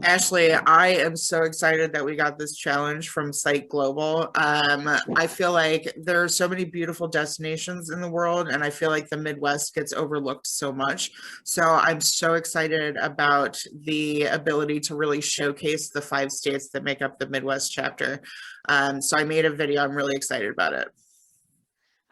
Ashley, I am so excited that we got this challenge from Site Global. I feel like there are so many beautiful destinations in the world, and I feel like the Midwest gets overlooked so much. So I'm so excited about the ability to really showcase the 5 states that make up the Midwest chapter. So I made a video. I'm really excited about it.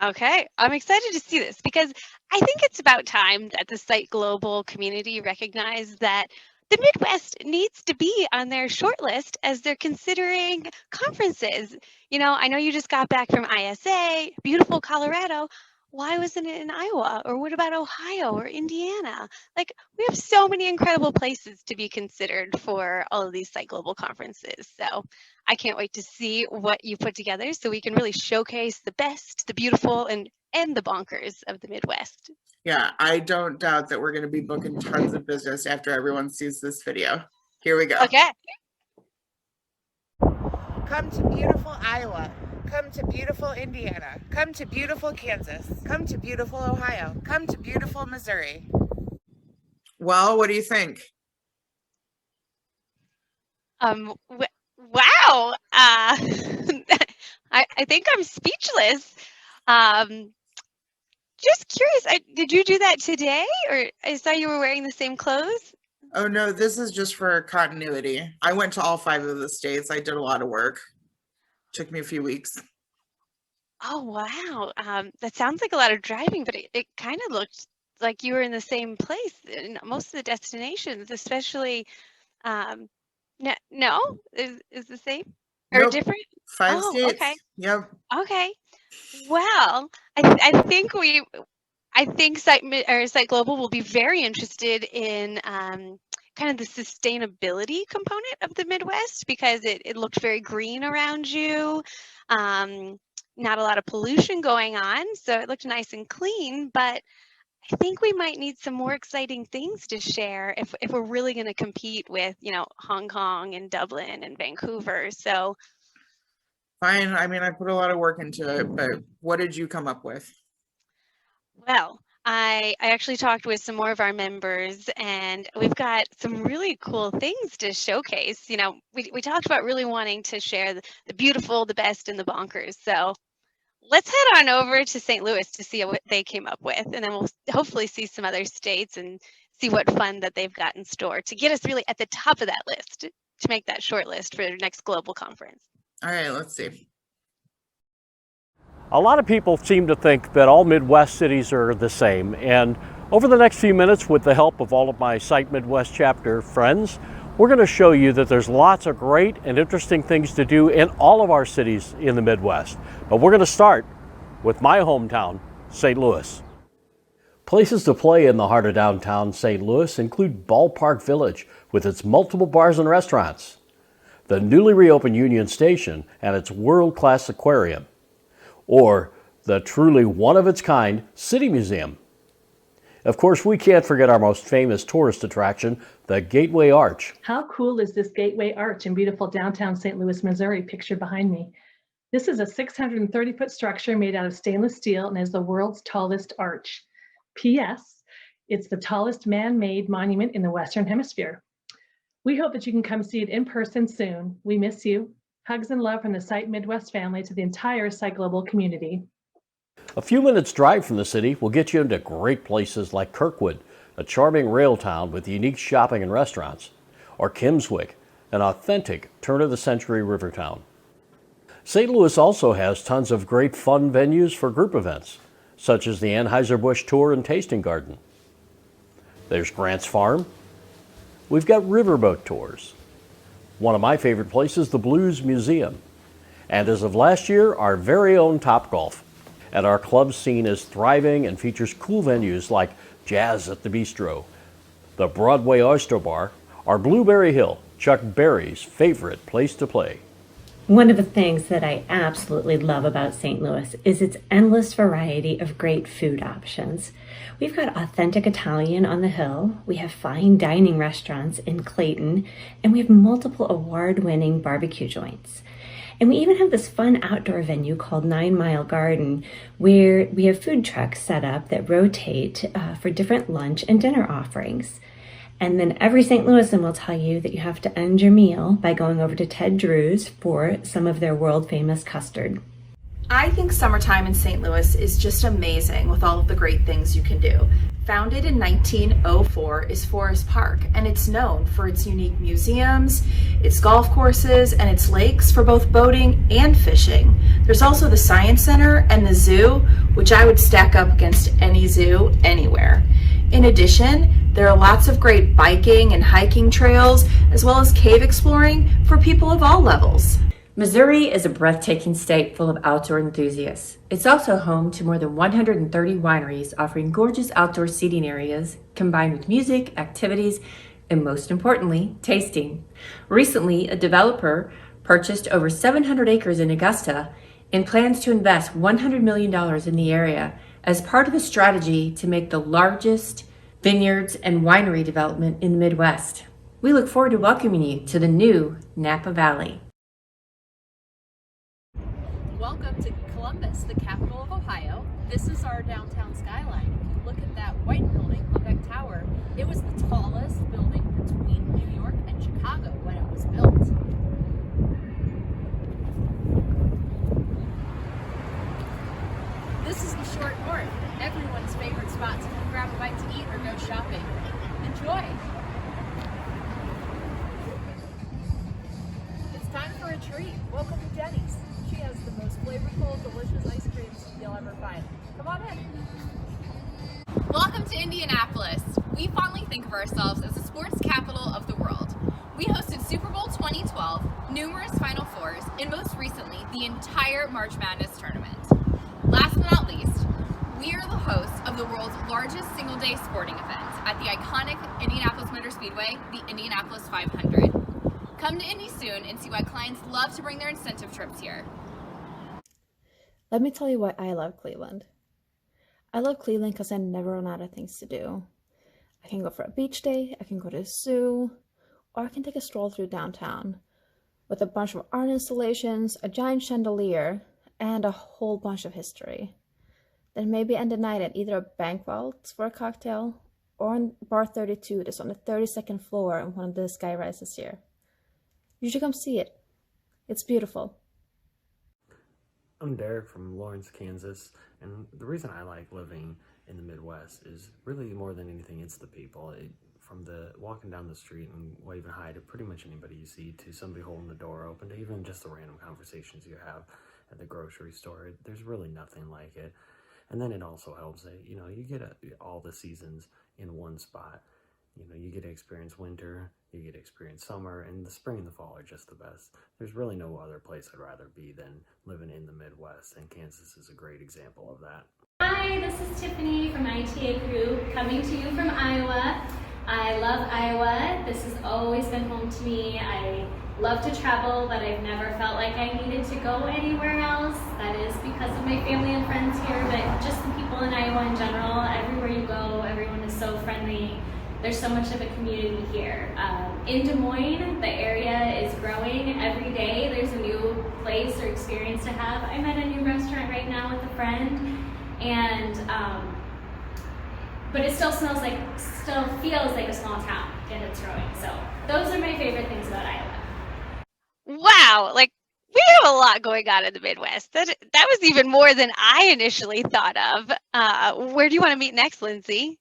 Okay, I'm excited to see this because I think it's about time that the Site Global community recognize that the Midwest needs to be on their short list as they're considering conferences. I know you just got back from ISA, beautiful Colorado. Why wasn't it in Iowa? Or what about Ohio or Indiana? Like, we have so many incredible places to be considered for all of these Site Global conferences. So I can't wait to see what you put together so we can really showcase the best, the beautiful, and the bonkers of the Midwest. Yeah, I don't doubt that we're going to be booking tons of business after everyone sees this video. Here we go. Okay. Come to beautiful Iowa. Come to beautiful Indiana. Come to beautiful Kansas. Come to beautiful Ohio. Come to beautiful Missouri. Well, what do you think? Wow. I think I'm speechless. Just curious, did you do that today, or I saw you were wearing the same clothes? Oh no, this is just for continuity. I went to all 5 of the states. I did a lot of work. Took me a few weeks. Oh, wow. That sounds like a lot of driving, but it kind of looked like you were in the same place in most of the destinations, especially, no, is the same or Nope. different? 5 Oh, states. okay. Yep. Okay. Well, I think Site Global will be very interested in kind of the sustainability component of the Midwest because it looked very green around you. Not a lot of pollution going on, so it looked nice and clean, but I think we might need some more exciting things to share if we're really going to compete with, Hong Kong and Dublin and Vancouver. So Fine. I mean, I put a lot of work into it, but what did you come up with? well, I actually talked with some more of our members, and we've got some really cool things to showcase. We talked about really wanting to share the beautiful, the best, and the bonkers. So let's head on over to St. Louis to see what they came up with, and then we'll hopefully see some other states and see what fun that they've got in store to get us really at the top of that list to make that short list for the next global conference. All right, let's see. A lot of people seem to think that all Midwest cities are the same, and over the next few minutes, with the help of all of my Site Midwest chapter friends, we're going to show you that there's lots of great and interesting things to do in all of our cities in the Midwest. But we're going to start with my hometown, St. Louis. Places to play in the heart of downtown St. Louis include Ballpark Village with its multiple bars and restaurants, the newly reopened Union Station and its world-class aquarium, or the truly one-of-its-kind City Museum. Of course, we can't forget our most famous tourist attraction, the Gateway Arch. How cool is this Gateway Arch in beautiful downtown St. Louis, Missouri, pictured behind me? This is a 630-foot structure made out of stainless steel and is the world's tallest arch. P.S. It's the tallest man-made monument in the Western Hemisphere. We hope that you can come see it in person soon. We miss you. Hugs and love from the Site Midwest family to the entire Site Global community. A few minutes drive from the city will get you into great places like Kirkwood, a charming rail town with unique shopping and restaurants, or Kimmswick, an authentic turn-of-the-century river town. St. Louis also has tons of great fun venues for group events, such as the Anheuser-Busch Tour and Tasting Garden. There's Grant's Farm. We've got riverboat tours. One of my favorite places, the Blues Museum. And as of last year, our very own Topgolf. And our club scene is thriving and features cool venues like Jazz at the Bistro, the Broadway Oyster Bar, or Blueberry Hill, Chuck Berry's favorite place to play. One of the things that I absolutely love about St. Louis is its endless variety of great food options. We've got authentic Italian on the Hill, we have fine dining restaurants in Clayton, and we have multiple award-winning barbecue joints. And we even have this fun outdoor venue called 9 Mile Garden, where we have food trucks set up that rotate for different lunch and dinner offerings. And then every St. Louisan will tell you that you have to end your meal by going over to Ted Drew's for some of their world famous custard. I think summertime in St. Louis is just amazing with all of the great things you can do. Founded in 1904 is Forest Park, and it's known for its unique museums, its golf courses, and its lakes for both boating and fishing. There's also the Science Center and the zoo, which I would stack up against any zoo anywhere. In addition, there are lots of great biking and hiking trails, as well as cave exploring for people of all levels. Missouri is a breathtaking state full of outdoor enthusiasts. It's also home to more than 130 wineries offering gorgeous outdoor seating areas combined with music, activities, and most importantly, tasting. Recently, a developer purchased over 700 acres in Augusta and plans to invest $100 million in the area as part of a strategy to make the largest vineyards and winery development in the Midwest. We look forward to welcoming you to the new Napa Valley. Welcome to Columbus, the capital of Ohio. This is our downtown skyline. If you look at that white building, Quebec Tower, it was the tallest building between New York and Chicago when it was built. This is the Short North, everyone's favorite spot to come grab a bite to eat or go shopping. Enjoy! It's time for a treat. Welcome to Jenny's. She has the most flavorful, delicious ice creams you'll ever find. Come on in. Welcome to Indianapolis. We fondly think of ourselves as the sports capital of the world. We hosted Super Bowl 2012, numerous Final Fours, and most recently, the entire March Madness tournament. Last but not least, we are the hosts of the world's largest single-day sporting event at the iconic Indianapolis Motor Speedway, the Indianapolis 500. Come to Indy soon and see why clients love to bring their incentive trips here. Let me tell you why I love Cleveland. I love Cleveland because I never run out of things to do. I can go for a beach day, I can go to the zoo, or I can take a stroll through downtown with a bunch of art installations, a giant chandelier, and a whole bunch of history. Then maybe end the night at either a bank vault for a cocktail or on Bar 32 that's on the 32nd floor in one of the sky rises here. You should come see it. It's beautiful. I'm Derek from Lawrence, Kansas, and the reason I like living in the Midwest is really more than anything, it's the people. From the walking down the street and waving hi to pretty much anybody you see, to somebody holding the door open, to even just the random conversations you have at the grocery store. There's really nothing like it. And then it also helps that, you get all the seasons in one spot. You get to experience winter, you get to experience summer, and the spring and the fall are just the best. There's really no other place I'd rather be than living in the Midwest, and Kansas is a great example of that. Hi, this is Tiffany from ITA Group, coming to you from Iowa. I love Iowa. This has always been home to me. I love to travel, but I've never felt like I needed to go anywhere else. That is because of my family and friends here, but just the people in Iowa in general. Everywhere you go, everyone is so friendly. There's so much of a community here. In Des Moines, the area is growing every day. There's a new place or experience to have. I'm at a new restaurant right now with a friend, and but it still feels like a small town, and it's growing. So those are my favorite things about Iowa. Wow, like we have a lot going on in the Midwest. That was even more than I initially thought of. Where do you want to meet next, Lindsay?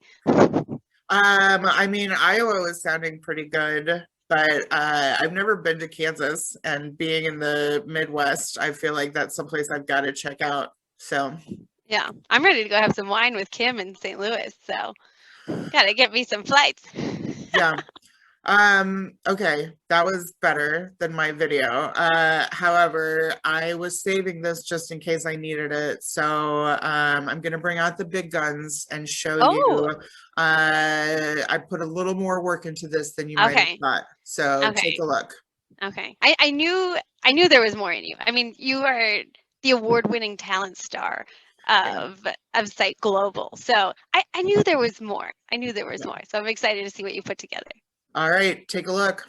I mean, Iowa was sounding pretty good, but I've never been to Kansas, and being in the Midwest, I feel like that's someplace I've got to check out. So yeah, I'm ready to go have some wine with Kim in St. Louis. So gotta get me some flights. Yeah. Okay, that was better than my video. However, I was saving this just in case I needed it. So I'm gonna bring out the big guns and show you. I put a little more work into this than you might have thought. So take a look. Okay. I knew there was more in you. I mean, you are the award-winning talent star of Site Global. So I knew there was more. I knew there was more. So I'm excited to see what you put together. All right, take a look.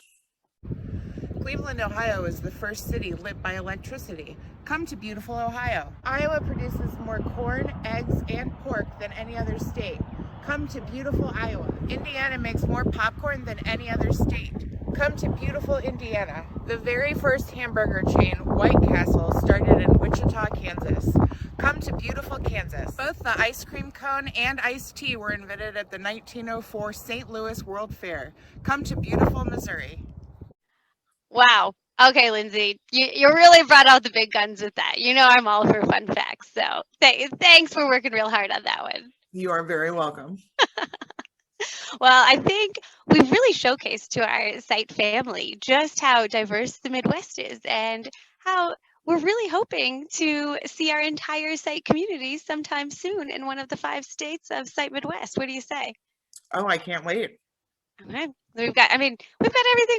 Cleveland, Ohio is the first city lit by electricity. Come to beautiful Ohio. Iowa produces more corn, eggs, and pork than any other state. Come to beautiful Iowa. Indiana makes more popcorn than any other state. Come to beautiful Indiana. The very first hamburger chain, White Castle, started in Wichita, Kansas. Come to beautiful Kansas. Both the ice cream cone and iced tea were invented at the 1904 St. Louis World Fair. Come to beautiful Missouri. Wow. Okay, Lindsay, you really brought out the big guns with that. You know I'm all for fun facts, so thanks for working real hard on that one. You are very welcome. Well, I think we've really showcased to our site family just how diverse the Midwest is and how we're really hoping to see our entire site community sometime soon in one of the 5 states of Site Midwest. What do you say? Oh, I can't wait. Okay. We've got everything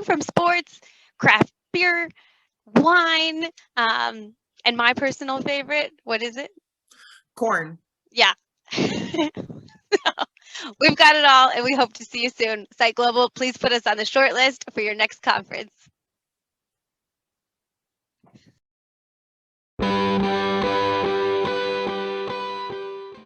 from sports, craft beer, wine, and my personal favorite, what is it? Corn. Yeah. We've got it all, and we hope to see you soon. Site Global, please put us on the short list for your next conference.